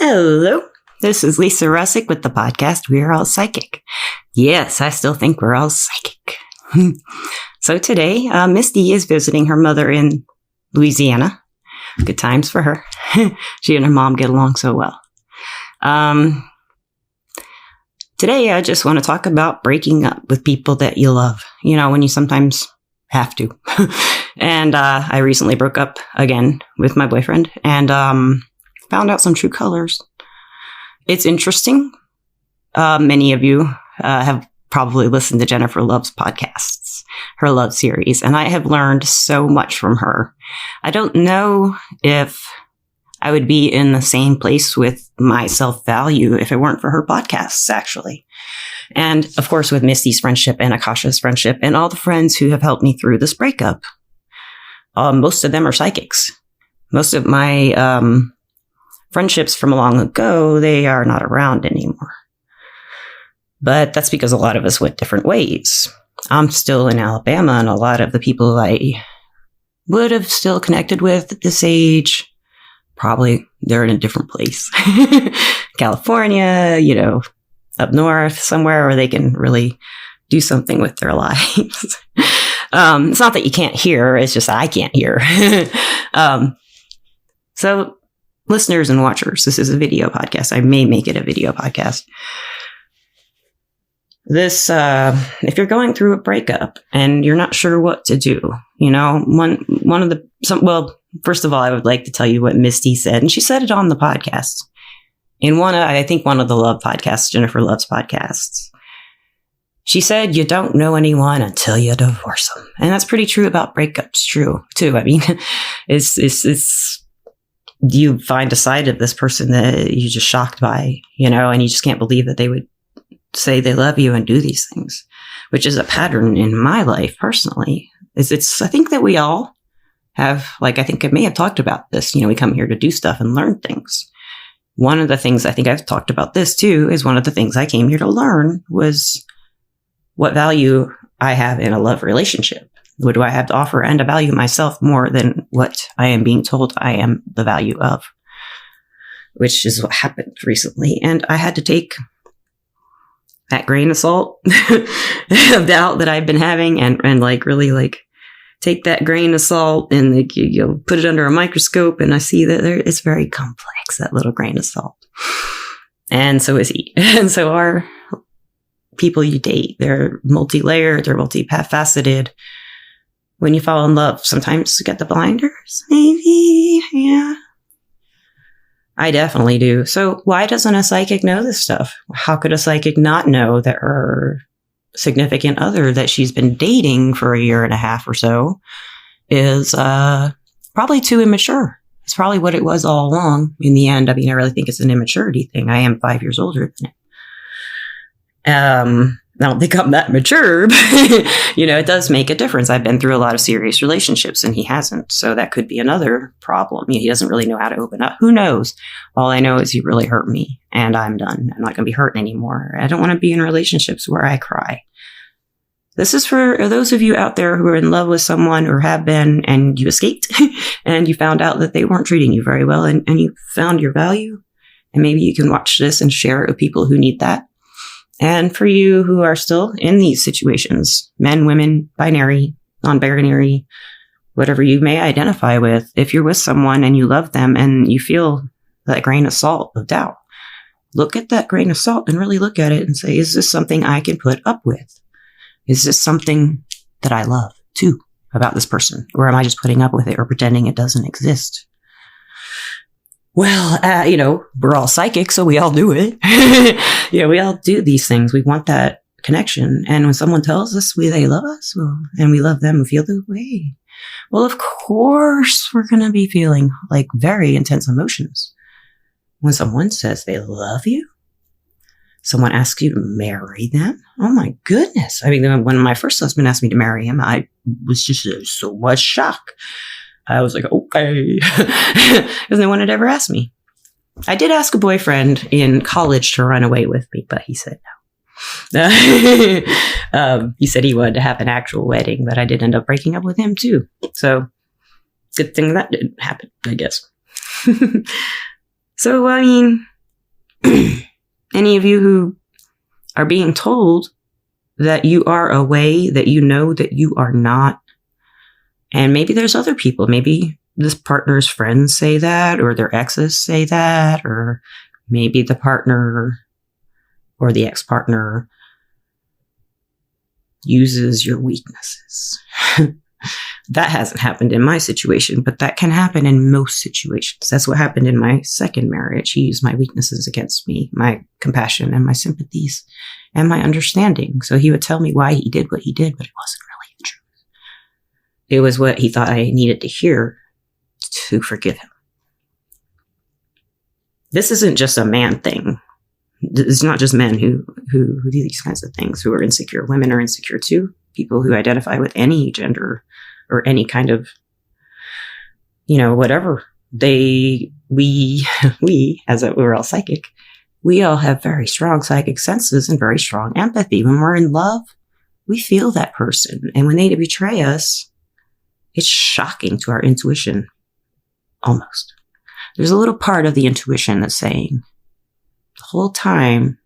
Hello, this is Lisa Russick with the podcast We're All Psychic. Yes, I still think we're all psychic. So today, Misty is visiting her mother in Louisiana. Good times for her. She and her mom get along so well. Today, I just want to talk about breaking up with people that you love. You know, when you sometimes have to. And I recently broke up again with my boyfriend and found out some true colors. It's interesting. Many of you have probably listened to Jennifer Love's podcasts, her love series, and I have learned so much from her. I don't know if I would be in the same place with my self-value if it weren't for her podcasts, actually. And of course, with Misty's friendship and Akasha's friendship and all the friends who have helped me through this breakup. Most of them are psychics. Most of my friendships from long ago, they are not around anymore. But that's because a lot of us went different ways. I'm still in Alabama, and a lot of the people I would have still connected with at this age, probably they're in a different place. California, up north, somewhere where they can really do something with their lives. It's not that you can't hear, it's just I can't hear. So listeners and watchers, this is a video podcast. I may make it a video podcast. This, if you're going through a breakup and you're not sure what to do, first of all, I would like to tell you what Misty said, and she said it on the podcast. In one of the Love podcasts, Jennifer Love's podcasts. She said, you don't know anyone until you divorce them. And that's pretty true about breakups, too. I mean, it's you find a side of this person that you're just shocked by, and you just can't believe that they would say they love you and do these things, which is a pattern in my life personally. I think that we all have, I think I may have talked about this, we come here to do stuff and learn things. One of the things I think I've talked about this too, is one of the things I came here to learn was what value I have in a love relationship. What do I have to offer? And to value myself more than what I am being told I am the value of, which is what happened recently. And I had to take that grain of salt of doubt that I've been having and really take that grain of salt and put it under a microscope. And I see that it's very complex, that little grain of salt. And so is he. And so are people you date. They're multi-layered, they're multifaceted. When you fall in love, sometimes you get the blinders, maybe. Yeah. I definitely do. So why doesn't a psychic know this stuff? How could a psychic not know that her significant other that she's been dating for a year and a half or so is probably too immature? It's probably what it was all along in the end. I mean, I really think it's an immaturity thing. I am 5 years older than it. I don't think I'm that mature, but, it does make a difference. I've been through a lot of serious relationships and he hasn't. So that could be another problem. He doesn't really know how to open up. Who knows? All I know is he really hurt me and I'm done. I'm not going to be hurt anymore. I don't want to be in relationships where I cry. This is for those of you out there who are in love with someone or have been and you escaped and you found out that they weren't treating you very well and you found your value. And maybe you can watch this and share it with people who need that. And for you who are still in these situations, men, women, binary, non-binary, whatever you may identify with, if you're with someone and you love them and you feel that grain of salt of doubt, look at that grain of salt and really look at it and say, is this something I can put up with? Is this something that I love too about this person? Or am I just putting up with it or pretending it doesn't exist? Well, we're all psychic, so we all do it. We all do these things. We want that connection. And when someone tells us they love us, and we love them and feel the way, well, of course, we're going to be feeling very intense emotions. When someone says they love you, someone asks you to marry them. Oh my goodness. I mean, when my first husband asked me to marry him, I was just so much shock. I was like, okay, because no one had ever asked me. I did ask a boyfriend in college to run away with me, but he said no. He said he wanted to have an actual wedding, but I did end up breaking up with him too. So good thing that didn't happen, I guess. So, I mean, Any of you who are being told that you are a way that you know that you are not, and maybe there's other people, maybe this partner's friends say that, or their exes say that, or maybe the partner or the ex-partner uses your weaknesses. That hasn't happened in my situation, but that can happen in most situations. That's what happened in my second marriage. He used my weaknesses against me, my compassion and my sympathies and my understanding. So he would tell me why he did what he did, but it wasn't really the truth. It was what he thought I needed to hear to forgive him. This isn't just a man thing. It's not just men who do these kinds of things, who are insecure. Women are insecure too. People who identify with any gender or any kind of, whatever. We, as we're all psychic, we all have very strong psychic senses and very strong empathy. When we're in love, we feel that person. And when they betray us, it's shocking to our intuition, almost. There's a little part of the intuition that's saying the whole time,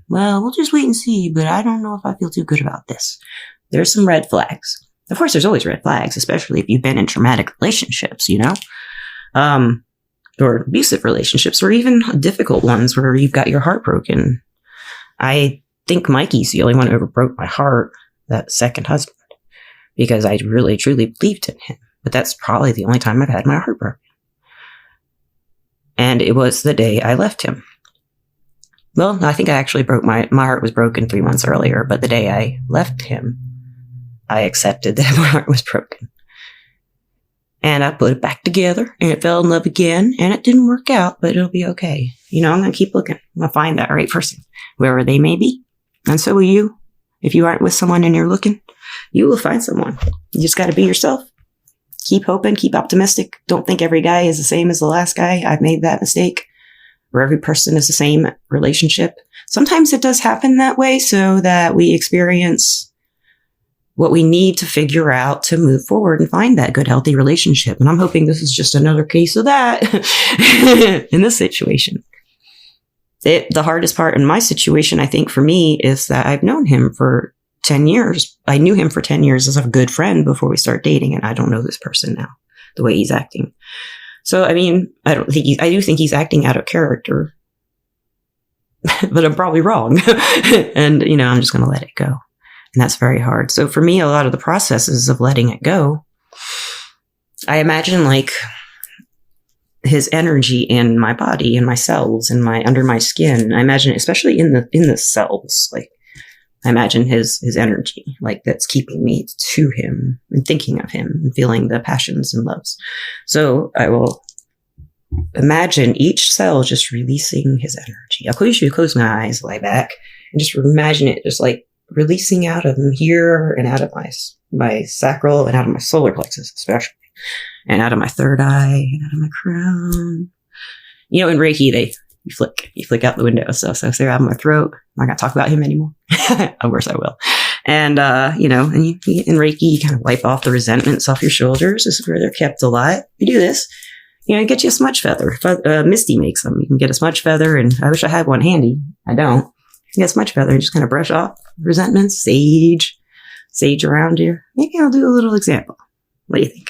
well, we'll just wait and see, but I don't know if I feel too good about this. There's some red flags. Of course, there's always red flags, especially if you've been in traumatic relationships, or abusive relationships, or even difficult ones where you've got your heart broken. I think Mikey's the only one who ever broke my heart, that second husband, because I really, truly believed in him. But that's probably the only time I've had my heart broken. And it was the day I left him. Well, I think I actually my heart was broken 3 months earlier, but the day I left him, I accepted that my heart was broken. And I put it back together, and it fell in love again, and it didn't work out, but it'll be okay. I'm going to keep looking. I'm going to find that right person, wherever they may be. And so will you. If you aren't with someone and you're looking, you will find someone. You just got to be yourself. Keep hoping, keep optimistic. Don't think every guy is the same as the last guy. I've made that mistake. Where every person is the same relationship. Sometimes it does happen that way so that we experience what we need to figure out to move forward and find that good, healthy relationship. And I'm hoping this is just another case of that in this situation. The hardest part in my situation, I think, for me, is that I've known him for 10 years. I knew him for 10 years as a good friend before we started dating, and I don't know this person now, the way he's acting. So, I do think he's acting out of character, but I'm probably wrong. And, I'm just going to let it go. And that's very hard. So for me, a lot of the processes of letting it go, I imagine like his energy in my body, in my cells, under my skin. I imagine, especially in the cells, like I imagine his energy, like that's keeping me to him and thinking of him and feeling the passions and loves. So I will imagine each cell just releasing his energy. I'll usually close my eyes, lie back, and just imagine it just like releasing out of here and out of my sacral and out of my solar plexus, especially, and out of my third eye and out of my crown. In Reiki, you flick out the window. So if they're out of my throat, I'm not going to talk about him anymore. Of course I will. And, and in Reiki, you kind of wipe off the resentments off your shoulders. This is where they're kept a lot. You do this, get you a smudge feather. Misty makes them. You can get a smudge feather, and I wish I had one handy. I don't. You get a smudge feather and just kind of brush off resentments, sage around here. Maybe I'll do a little example. What do you think?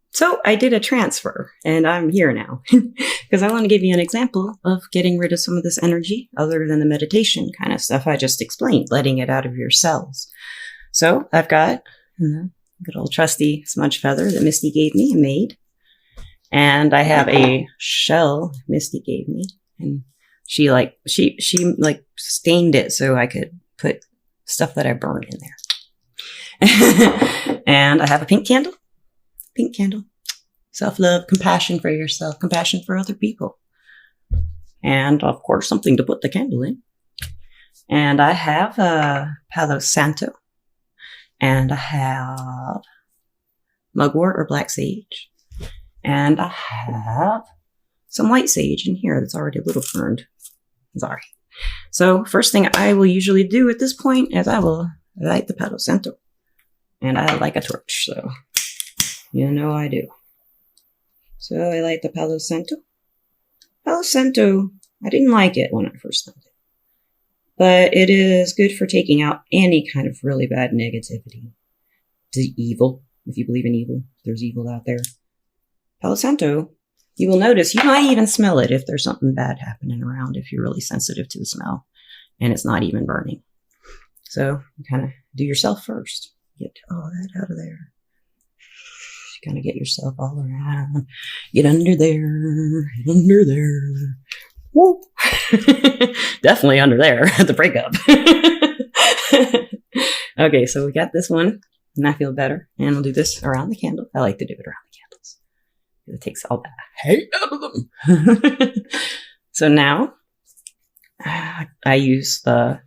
So I did a transfer, and I'm here now because I want to give you an example of getting rid of some of this energy other than the meditation kind of stuff I just explained, letting it out of your cells. So I've got a good old trusty smudge feather that Misty gave me and made. And I have a shell Misty gave me, and she stained it so I could put stuff that I burned in there. And I have a pink candle. Self-love, compassion for yourself, compassion for other people. And of course, something to put the candle in. And I have Palo Santo. And I have mugwort or black sage. And I have some white sage in here that's already a little burned. Sorry. So first thing I will usually do at this point is I will light the Palo Santo. And I like a torch, so I do. So I light the Palo Santo. Palo Santo I didn't like it when I first smelled it. But it is good for taking out any kind of really bad negativity. The evil, if you believe in evil, there's evil out there. Palo Santo, you will notice, you might even smell it if there's something bad happening around, if you're really sensitive to the smell and it's not even burning. So you kind of do yourself first. Get all that out of there. You kind of get yourself all around. Get under there. Get under there. Woo. Definitely under there at the breakup. Okay, so we got this one, and I feel better. And we'll do this around the candle. I like to do it around the candles. It takes all that hate out of them. So now, I use the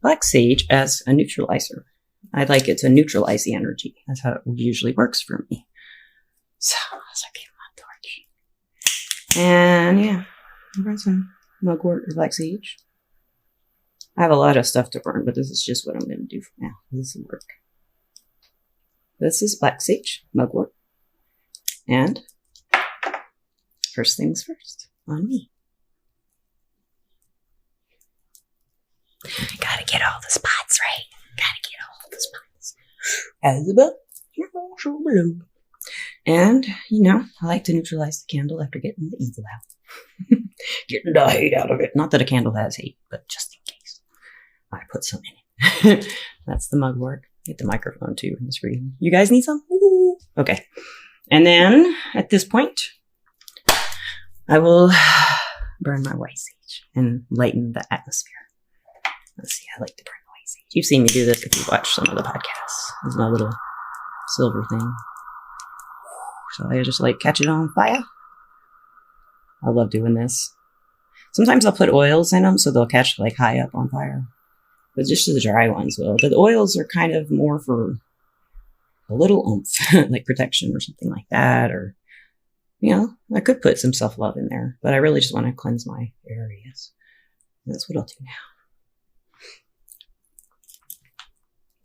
black sage as a neutralizer. I like it to neutralize the energy. That's how it usually works for me. So, as I get my torch. And yeah, I'll burn some mugwort or black sage. I have a lot of stuff to burn, but this is just what I'm going to do for now. This will work. This is black sage, mugwort. And first things first, on me. Gotta get all the spots right. Gotta get all the spots. As above, so below. And, I like to neutralize the candle after getting the evil out. Getting the hate out of it. Not that a candle has hate, but just in case. I put some in it. That's the mugwort. Get the microphone too in the screen. You guys need some? Ooh. Okay. And then, at this point, I will burn my white sage and lighten the atmosphere. Let's see, I like to burn the white sage. You've seen me do this if you watch some of the podcasts. There's my little silver thing. So I just catch it on fire. I love doing this. Sometimes I'll put oils in them so they'll catch high up on fire. But just the dry ones will. But the oils are kind of more for a little oomph, like protection or something like that. Or, I could put some self-love in there. But I really just want to cleanse my areas. And that's what I'll do now.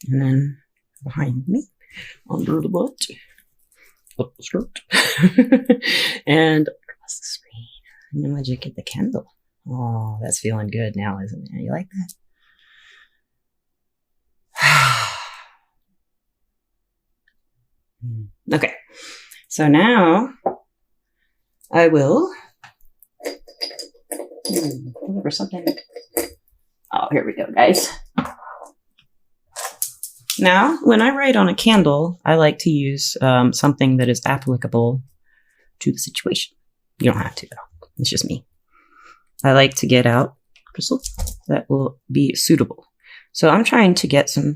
And then behind me, under the butt, up the skirt, and across the screen. And then I just get the candle. Oh, that's feeling good now, isn't it? You like that? Okay. So now I will look for something. Oh, here we go, guys. Now, when I write on a candle, I like to use something that is applicable to the situation. You don't have to, though. It's just me. I like to get out crystal that will be suitable. So I'm trying to get some,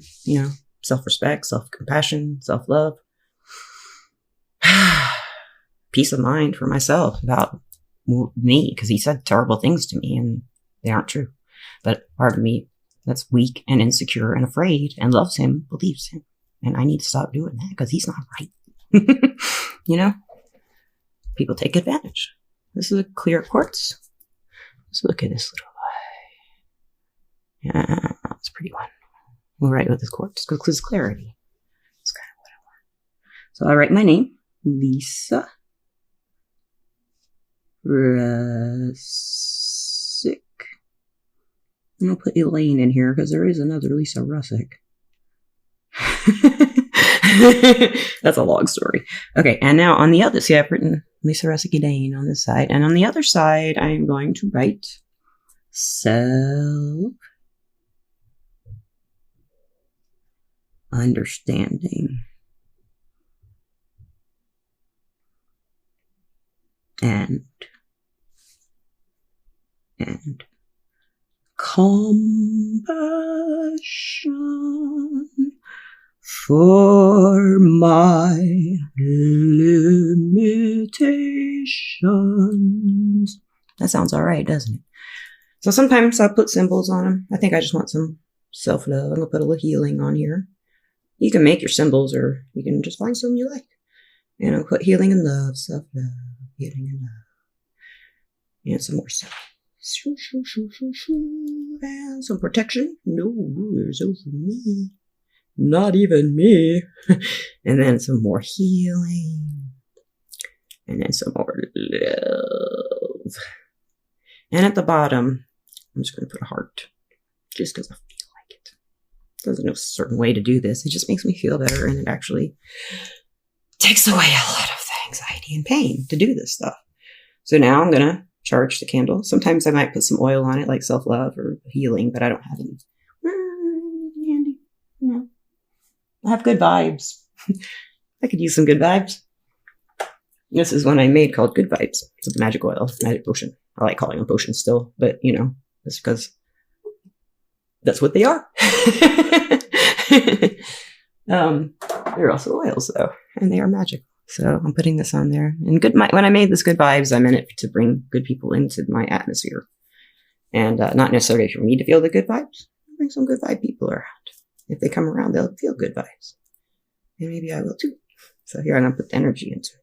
self-respect, self-compassion, self-love, peace of mind for myself about me, because he said terrible things to me and they aren't true. But part of me that's weak and insecure and afraid and loves him, believes him. And I need to stop doing that because he's not right. People take advantage. This is a clear quartz. Let's look at this little guy. Yeah, that's a pretty one. We'll write with this quartz because it's clarity. That's kind of what I want. So I write my name, Lisa Russick. And I'll put Elaine in here because there is another Lisa Russick. That's a long story. Okay, and now on the other side, I've written Lisa Russick Elaine on this side. And on the other side, I'm going to write self-understanding. And compassion for my limitations. That sounds all right, doesn't it? So sometimes I'll put symbols on them. I think I just want some self-love. I'm going to put a little healing on here. You can make your symbols or you can just find some you like. And I'll put healing and love, self-love, healing and love. And some more self. And some protection. No rulers over me. Not even me. And then some more healing. And then some more love. And at the bottom, I'm just going to put a heart just because I feel like it. There's no certain way to do this. It just makes me feel better, and it actually takes away a lot of the anxiety and pain to do this stuff. So now I'm going to charge the candle. Sometimes I might put some oil on it, like self-love or healing, but I don't have any. No. I have good vibes. I could use some good vibes. This is one I made called Good Vibes. It's a magic oil, magic potion. I like calling them potions still, but it's because that's what they are. They're also oils though, and they are magic. So I'm putting this on there. And when I made this Good Vibes, I meant it to bring good people into my atmosphere. And not necessarily for me to feel the good vibes. Bring some good vibe people around. If they come around, they'll feel good vibes. And maybe I will too. So here I'm going to put the energy into it.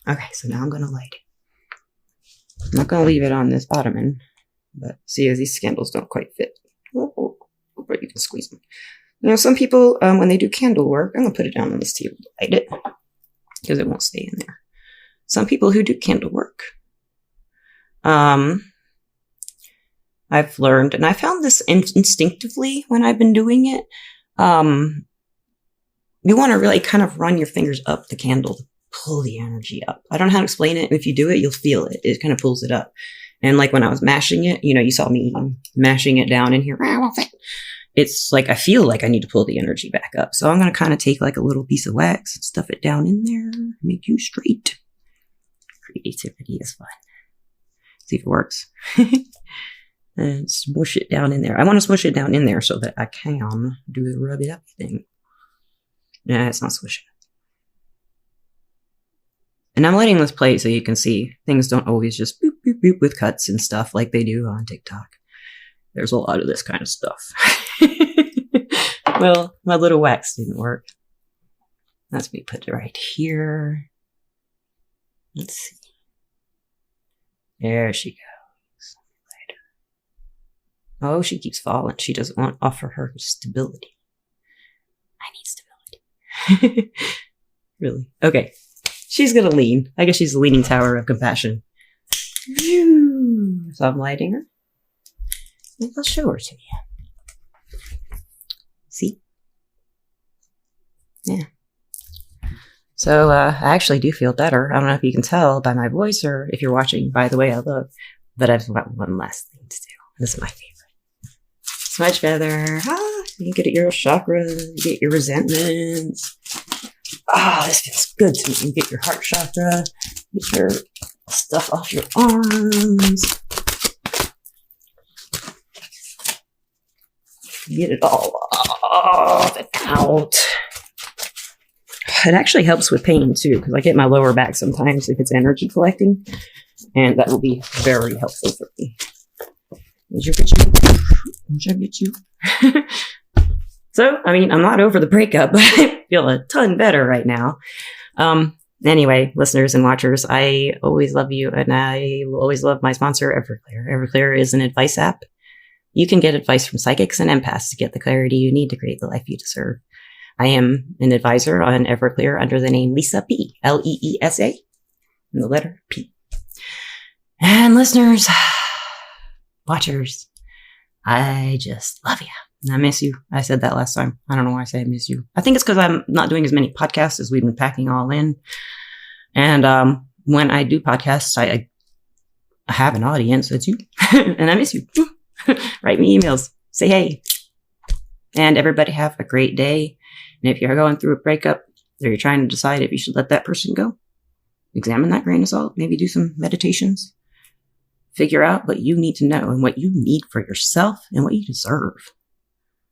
Okay, so now I'm going to light it. I'm not going to leave it on this ottoman, but see, as these candles don't quite fit. But you can squeeze them. Some people, when they do candle work, I'm going to put it down on this table to light it, because it won't stay in there. Some people who do candle work, I've learned, and I found this instinctively when I've been doing it, you want to really kind of run your fingers up the candle to pull the energy up. I don't know how to explain it. If you do it, you'll feel it. It kind of pulls it up. And like when I was mashing it, you saw me mashing it down in here. It's like I feel like I need to pull the energy back up. So I'm going to kind of take like a little piece of wax and stuff it down in there. Make you straight. Creativity is fun. See if it works. And smush it down in there. I want to smush it down in there so that I can do the rub it up thing. Nah, it's not swishing. And I'm letting this play so you can see things don't always just boop, boop, boop with cuts and stuff like they do on TikTok. There's a lot of this kind of stuff. Well, my little wax didn't work. Let's put it right here. Let's see. There she goes. Oh, she keeps falling. She doesn't want to offer her stability. I need stability. Really? Okay. She's going to lean. I guess she's a leaning tower of compassion. So I'm lighting her. Maybe I'll show her to you. See? Yeah. So I actually do feel better. I don't know if you can tell by my voice or if you're watching by the way I look. But I've got one last thing to do. This is my favorite. Smudge feather. You can get at your chakra. You get your resentments. This feels good to me. You get your heart chakra. Get your stuff off your arms. Get it all off and out. It actually helps with pain too, because I get my lower back sometimes if it's energy collecting, and that will be very helpful for me. Did I get you? So, I'm not over the breakup, but I feel a ton better right now. Anyway, listeners and watchers, I always love you, and I will always love my sponsor, Everclear. Everclear is an advice app. You can get advice from psychics and empaths to get the clarity you need to create the life you deserve. I am an advisor on Everclear under the name Leesa P. Leesa, and the letter P. And listeners, watchers, I just love you. And I miss you. I said that last time. I don't know why I say I miss you. I think it's because I'm not doing as many podcasts as we've been packing all in. And when I do podcasts, I have an audience. It's you. And I miss you. Write me emails. Say hey. And everybody have a great day. And if you're going through a breakup or you're trying to decide if you should let that person go, examine that grain of salt. Maybe do some meditations. Figure out what you need to know and what you need for yourself and what you deserve.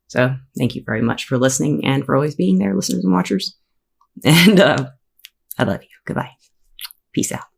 So thank you very much for listening and for always being there, listeners and watchers. And I love you. Goodbye. Peace out.